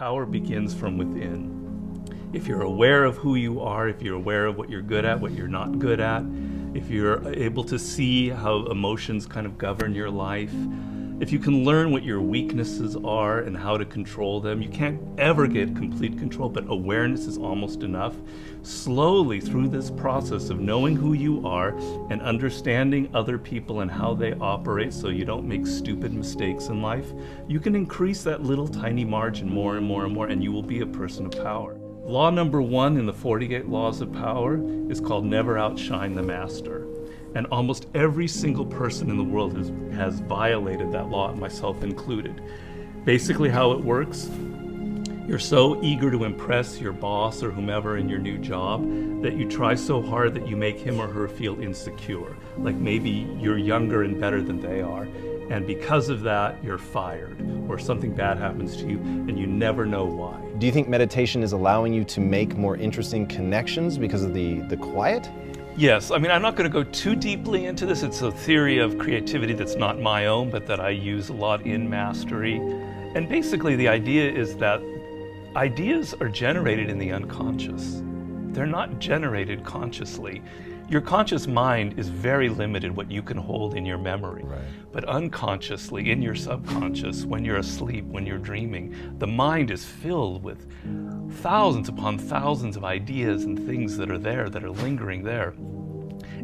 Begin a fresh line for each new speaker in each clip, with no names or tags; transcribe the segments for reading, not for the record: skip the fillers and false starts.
Power begins from within. If you're aware of who you are, if you're aware of what you're good at, what you're not good at, if you're able to see how emotions kind of govern your life, if you can learn what your weaknesses are and how to control them, you can't ever get complete control, but awareness is almost enough. Slowly through this process of knowing who you are and understanding other people and how they operate so you don't make stupid mistakes in life, you can increase that little tiny margin more and more and more, and you will be a person of power. Law number 1 in the 48 Laws of Power is called never outshine the master. And almost every single person in the world has violated that law, myself included. Basically how it works, you're so eager to impress your boss or whomever in your new job that you try so hard that you make him or her feel insecure. Like maybe you're younger and better than they are, and because of that, you're fired, or something bad happens to you, and you never know why.
Do you think meditation is allowing you to make more interesting connections because of the quiet?
Yes, I mean, I'm not going to go too deeply into this. It's a theory of creativity that's not my own, but that I use a lot in mastery. And basically the idea is that ideas are generated in the unconscious. They're not generated consciously. Your conscious mind is very limited what you can hold in your memory.
Right.
But unconsciously, in your subconscious, when you're asleep, when you're dreaming, the mind is filled with thousands upon thousands of ideas and things that are there, that are lingering there.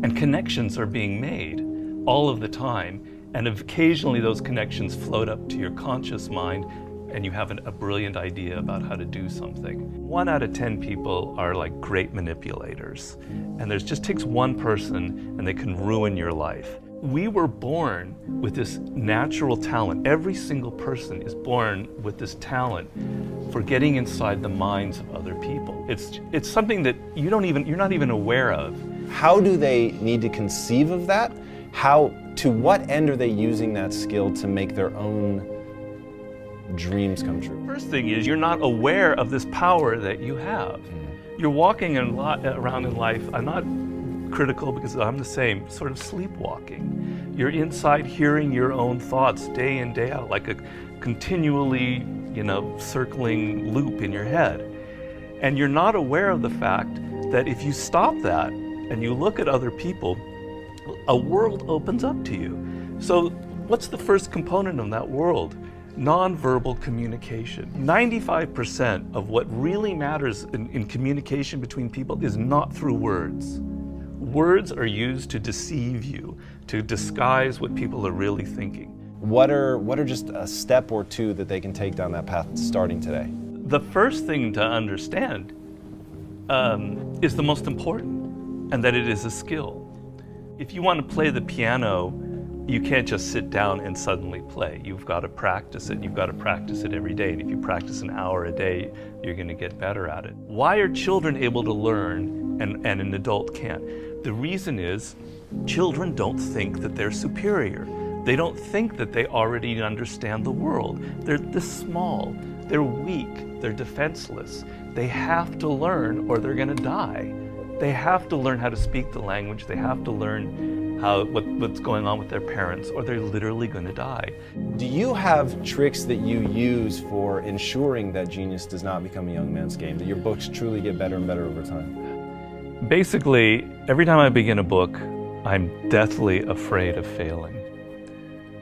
And connections are being made all of the time. And occasionally those connections float up to your conscious mind, and you have a brilliant idea about how to do something. 1 out of 10 people are like great manipulators. And there just takes one person and they can ruin your life. We were born with this natural talent. Every single person is born with this talent for getting inside the minds of other people. It's something that you're not even aware of.
How do they need to conceive of that? To what end are they using that skill to make their own dreams come true?
First thing is you're not aware of this power that you have. You're walking around in life. I'm not critical because I'm the same, sort of sleepwalking. You're inside hearing your own thoughts day in, day out, like a continually, circling loop in your head. And you're not aware of the fact that if you stop that and you look at other people, a world opens up to you. So what's the first component of that world? Nonverbal communication. 95% of what really matters in communication between people is not through words. Words are used to deceive you, to disguise what people are really thinking.
What are just a step or two that they can take down that path starting today?
The first thing to understand is the most important, and that it is a skill. If you want to play the piano, you can't just sit down and suddenly play. You've got to practice it. You've got to practice it every day. And if you practice an hour a day, you're going to get better at it. Why are children able to learn and an adult can't? The reason is children don't think that they're superior. They don't think that they already understand the world. They're this small. They're weak. They're defenseless. They have to learn or they're going to die. They have to learn how to speak the language. They have to learn what's going on with their parents, or they're literally going to die.
Do you have tricks that you use for ensuring that genius does not become a young man's game, that your books truly get better and better over time?
Basically, every time I begin a book, I'm deathly afraid of failing.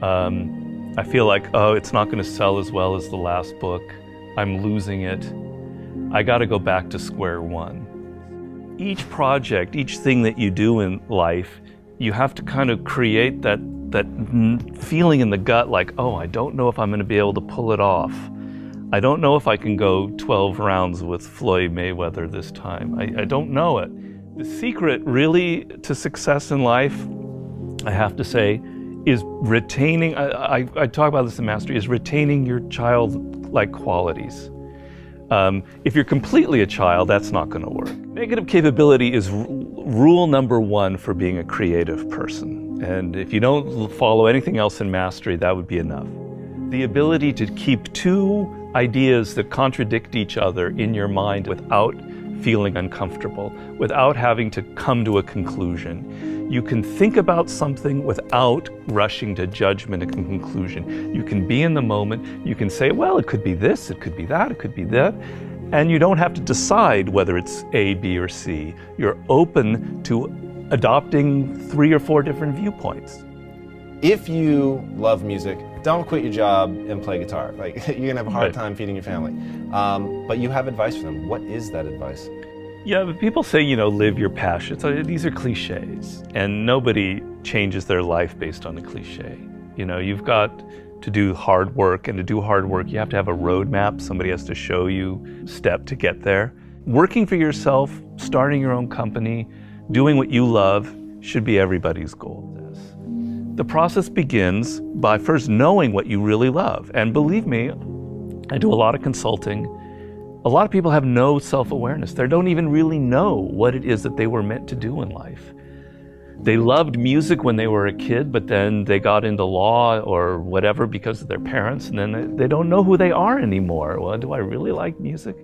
I feel like, it's not going to sell as well as the last book. I'm losing it. I got to go back to square one. Each project, each thing that you do in life, you have to kind of create that feeling in the gut like, I don't know if I'm going to be able to pull it off. I don't know if I can go 12 rounds with Floyd Mayweather this time. I don't know it. The secret really to success in life, I have to say, is retaining, I talk about this in Mastery, is retaining your childlike qualities. If you're completely a child, that's not going to work. Negative capability is rule number 1 for being a creative person. And if you don't follow anything else in Mastery, that would be enough. The ability to keep 2 ideas that contradict each other in your mind without feeling uncomfortable, without having to come to a conclusion. You can think about something without rushing to judgment and conclusion. You can be in the moment. You can say, well, it could be this, it could be that, it could be that. And you don't have to decide whether it's A, B, or C. You're open to adopting 3 or 4 different viewpoints.
If you love music, don't quit your job and play guitar. Like, you're gonna have a hard time feeding your family. But you have advice for them. What is that advice?
Yeah, but people say, live your passion. So these are cliches, and nobody changes their life based on a cliche. You've got to do hard work, and to do hard work, you have to have a roadmap. Somebody has to show you step to get there. Working for yourself, starting your own company, doing what you love should be everybody's goal. The process begins by first knowing what you really love. And believe me, I do a lot of consulting. A lot of people have no self-awareness. They don't even really know what it is that they were meant to do in life. They loved music when they were a kid, but then they got into law or whatever because of their parents, and then they don't know who they are anymore. Well, do I really like music?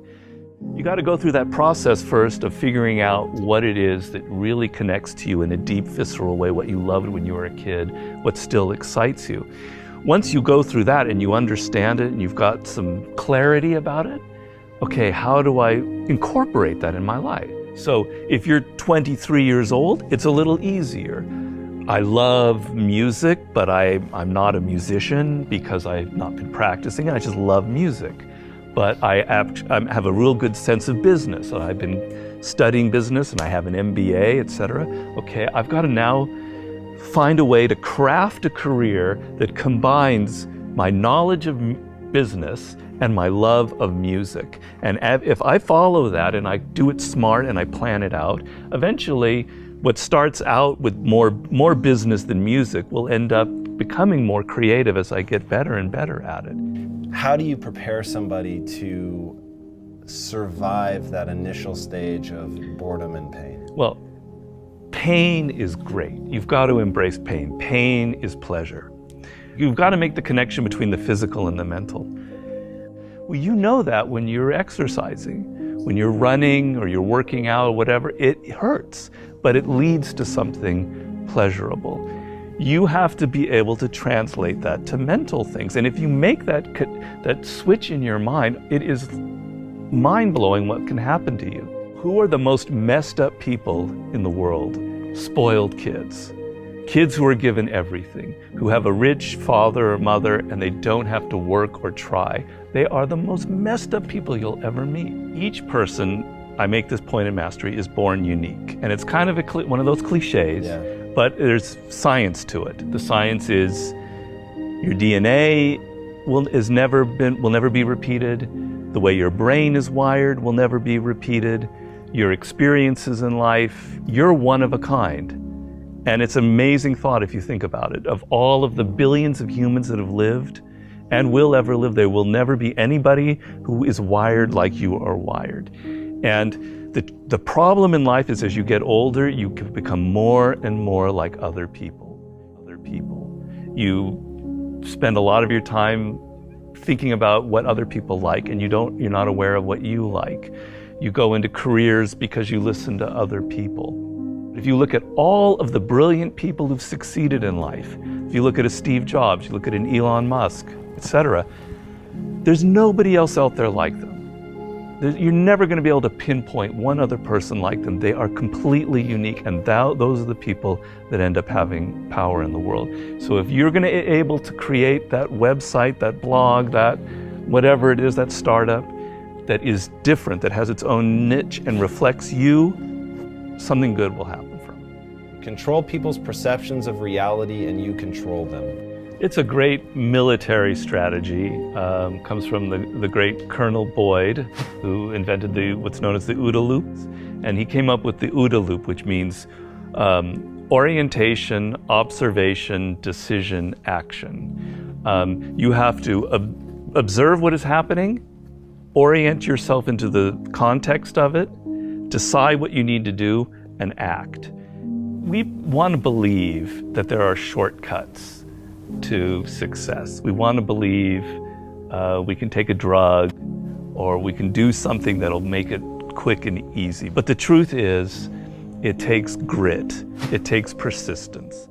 You got to go through that process first of figuring out what it is that really connects to you in a deep, visceral way, what you loved when you were a kid, what still excites you. Once you go through that and you understand it and you've got some clarity about it, okay, how do I incorporate that in my life? So if you're 23 years old, it's a little easier. I love music, but I'm not a musician because I've not been practicing it. I just love music. But I have a real good sense of business. I've been studying business and I have an MBA, etc. Okay, I've got to now find a way to craft a career that combines my knowledge of business and my love of music. And if I follow that and I do it smart and I plan it out, eventually what starts out with more business than music will end up becoming more creative as I get better and better at it.
How do you prepare somebody to survive that initial stage of boredom and pain?
Well, pain is great. You've got to embrace pain. Pain is pleasure. You've got to make the connection between the physical and the mental. Well, you know that when you're exercising, when you're running or you're working out or whatever, it hurts, but it leads to something pleasurable. You have to be able to translate that to mental things. And if you make that switch in your mind, it is mind-blowing what can happen to you. Who are the most messed up people in the world? Spoiled kids. Kids who are given everything, who have a rich father or mother and they don't have to work or try. They are the most messed up people you'll ever meet. Each person, I make this point in Mastery, is born unique. And it's kind of one of those cliches. Yeah. But there's science to it. The science is your DNA will never be repeated. The way your brain is wired will never be repeated. Your experiences in life, you're one of a kind. And it's an amazing thought if you think about it. Of all of the billions of humans that have lived and will ever live, there will never be anybody who is wired like you are wired. And the problem in life is as you get older, you can become more and more like other people. You spend a lot of your time thinking about what other people like, and you're not aware of what you like. You go into careers because you listen to other people. If you look at all of the brilliant people who've succeeded in life, if you look at a Steve Jobs, you look at an Elon Musk, etc., there's nobody else out there like them. You're never going to be able to pinpoint one other person like them. They are completely unique, and those are the people that end up having power in the world. So if you're going to be able to create that website, that blog, that whatever it is, that startup that is different, that has its own niche and reflects you, something good will happen from it.
Control people's perceptions of reality and you control them.
It's a great military strategy. Comes from the great Colonel Boyd, who invented what's known as the OODA loop. And he came up with the OODA loop, which means orientation, observation, decision, action. You have to observe what is happening, orient yourself into the context of it, decide what you need to do, and act. We want to believe that there are shortcuts to success. We want to believe we can take a drug or we can do something that'll make it not quick and easy. But the truth is, it takes grit. It takes persistence.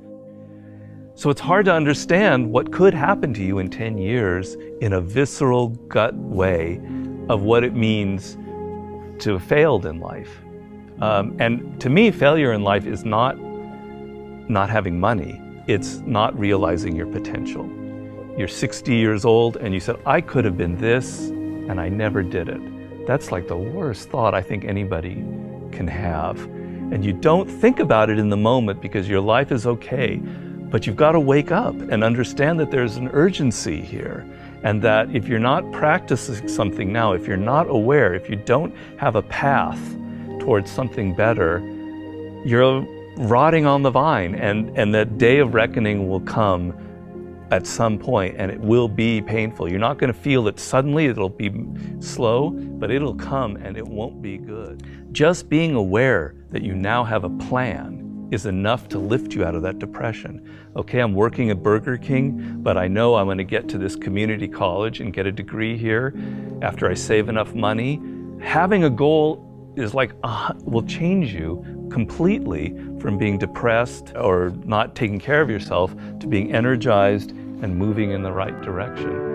So it's hard to understand what could happen to you in 10 years in a visceral gut way of what it means to have failed in life. And to me, failure in life is not having money. It's not realizing your potential. You're 60 years old and you said, I could have been this, and I never did it. That's like the worst thought I think anybody can have. And you don't think about it in the moment because your life is okay, but you've got to wake up and understand that there's an urgency here, and that if you're not practicing something now, if you're not aware, if you don't have a path towards something better, you're rotting on the vine, and that day of reckoning will come at some point, and it will be painful. You're not going to feel it suddenly, it'll be slow, but it'll come and it won't be good. Just being aware that you now have a plan is enough to lift you out of that depression. Okay, I'm working at Burger King, but I know I'm going to get to this community college and get a degree here after I save enough money. Having a goal is like, will change you completely from being depressed or not taking care of yourself to being energized and moving in the right direction.